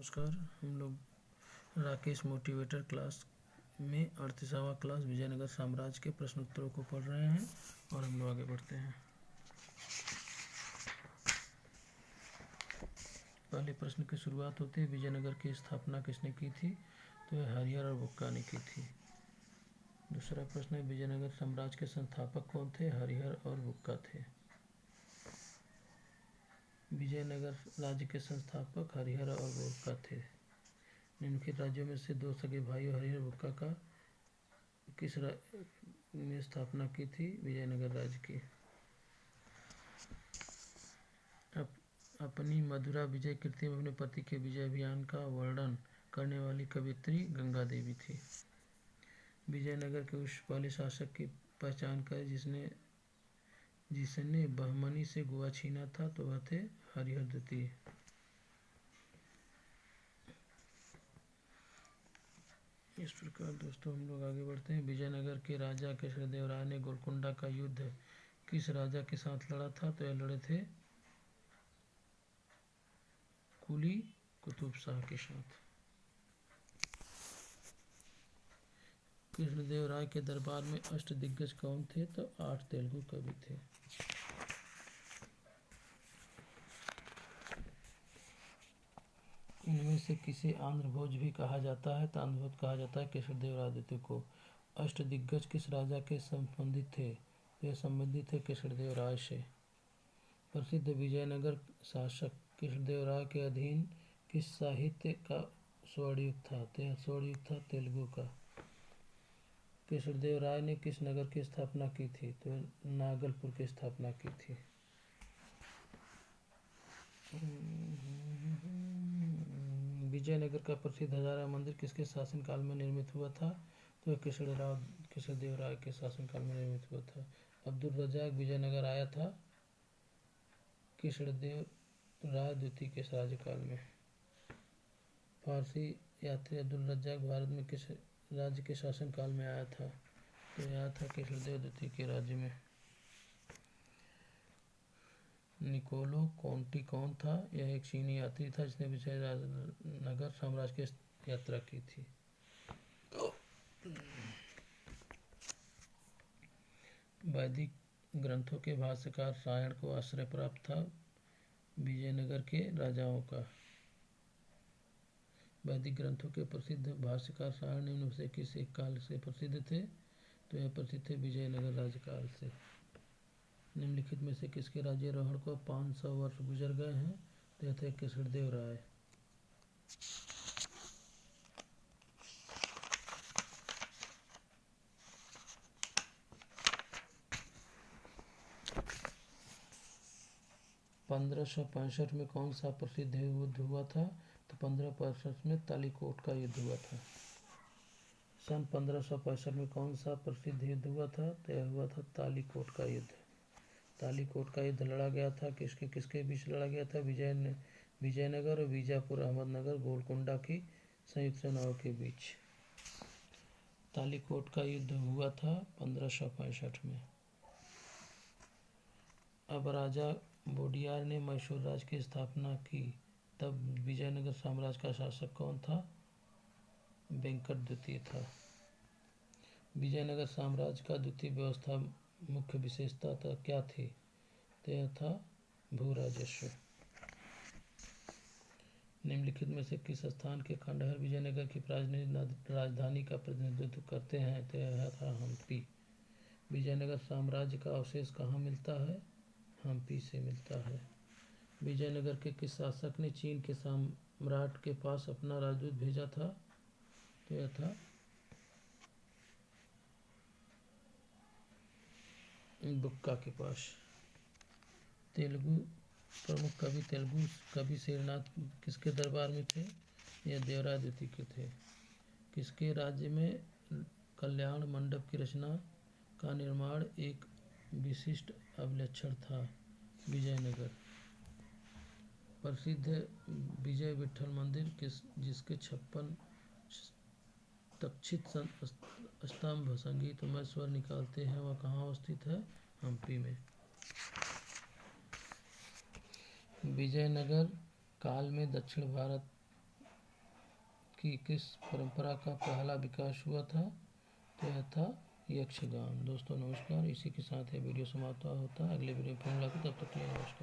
नमस्कार। हम लोग राकेश मोटिवेटर क्लास में 38वां क्लास विजयनगर साम्राज्य के प्रश्नोत्तरों को पढ़ रहे हैं और हम लोग आगे बढ़ते हैं। पहले प्रश्न की शुरुआत होती है, विजयनगर की स्थापना किसने की थी? तो यह हरिहर और बुक्का ने की थी। दूसरा प्रश्न है, विजयनगर साम्राज्य के संस्थापक कौन थे? हरिहर और बुक्का थे। विजयनगर राज्य के संस्थापक हरिहर और बुक्का थे। निम्नलिखित राज्यों में से दो सगे भाइयों हरिहर बुक्का का किस में स्थापना की थी विजयनगर राज्य की? अपनी मधुरा विजय कृति में अपने पति के विजय अभियान का वर्णन करने वाली कवयित्री गंगा देवी थी। विजयनगर के उस पहले शासक की पहचान करें जिसने बहमनी से गोवा छीना था, तो वह थे हरिहर द्वितीय। इस प्रकार दोस्तों हम लोग आगे बढ़ते हैं। विजयनगर के राजा कृष्णदेव राय ने गोलकुंडा का युद्ध किस राजा के साथ लड़ा था? तो यह लड़े थे कुली कुतुब शाह के साथ। कृष्णदेव राय के दरबार में अष्टदिग्गज कौन थे? तो 8 तेलुगु कवि थे। इनमें से किसे आंध्रभोज भी कहा जाता है? तो आंध्रभोज कहा जाता है कृष्णदेव राय द्वितीय को। अष्टदिग्गज किस राजा के संबंधित थे? तो ये संबंधित थे कृष्णदेव राय से। प्रसिद्ध विजयनगर शासक कृष्णदेव राय के अधीन किस साहित्य का स्वर्णयुग था? तो यह स्वर्णयुग था तेलुगु का। कृष्णदेव राय ने किस नगर की स्थापना की थी? तो नागलपुर की स्थापना की थी। विजयनगर का प्रसिद्ध हजारा मंदिर किसके शासनकाल में निर्मित हुआ था? तो कृष्णदेव राय के शासनकाल में निर्मित हुआ था। अब्दुल रज्जाक विजयनगर आया था कृष्णदेव राय द्वितीय के राज्यकाल में। फारसी यात्री अब्दुल रज्जाक भारत में किस राज्य के शासनकाल में आया था? तो आया था कृष्णदेव द्वितीय के राज्य में। निकोलो कोंटी कौन था? यह एक चीनी यात्री था जिसने विजयनगर साम्राज्य की यात्रा की थी। वैदिक ग्रंथों के भाष्यकार सायण को आश्रय प्राप्त था विजयनगर के राजाओं का। वैदिक ग्रंथों के प्रसिद्ध भाष्यकार सायण निम्न से किस एक काल से प्रसिद्ध थे? तो यह प्रसिद्ध थे विजयनगर राज्यकाल से। निम्नलिखित में से किसके राज्यारोहण को 500 वर्ष गुजर गए हैं? तो यह थे कृष्णदेव राय। (1565) में कौन सा प्रसिद्ध युद्ध हुआ था? तो 1565 में तालीकोट का युद्ध हुआ था। सन 1565 में कौन सा प्रसिद्ध युद्ध हुआ था? तो यह हुआ था तालीकोट का युद्ध। तालीकोट का युद्ध लड़ा गया था किसके किसके बीच लड़ा गया था? विजयनगर और बीजापुर अहमदनगर गोलकुंडा की संयुक्त सेनाओं के बीच तालीकोट का युद्ध हुआ था 1565 में। अब राजा वोडियार ने मैसूर राज्य की स्थापना की, तब विजयनगर साम्राज्य का शासक कौन था? वेंकट द्वितीय था। विजयनगर साम्राज्य का द्वितीय व्यवस्था मुख्य विशेषता क्या थी? तो यह था भू राजस्व। निम्नलिखित में से किस स्थान के खंडहर विजयनगर की राजधानी का प्रतिनिधित्व करते हैं? तो यह था हम्पी। विजयनगर साम्राज्य का अवशेष कहाँ मिलता है? हम्पी से मिलता है। विजयनगर के किस शासक ने चीन के सम्राट के पास अपना राजदूत भेजा था? तो यह था बुक्का के पास। तेलुगु प्रमुख तेलुगु कवि शेरनाथ किसके दरबार में थे? यह देवराय द्वितीय के थे। किसके राज्य में कल्याण मंडप की रचना का निर्माण एक विशिष्ट अभिलक्षण था? विजयनगर। प्रसिद्ध विजय विठ्ठल मंदिर जिसके 56 तक्षित स्तंभ संगीतमय स्वर निकालते हैं, वह कहाँ अवस्थित है? हम्पी में। विजयनगर काल में दक्षिण भारत की किस परंपरा का पहला विकास हुआ था? तो यह था यक्षगान। दोस्तों नमस्कार, इसी के साथ ये वीडियो समाप्त होता है। अगले वीडियो में फिर मुलाकात, तब तक के लिए नमस्कार।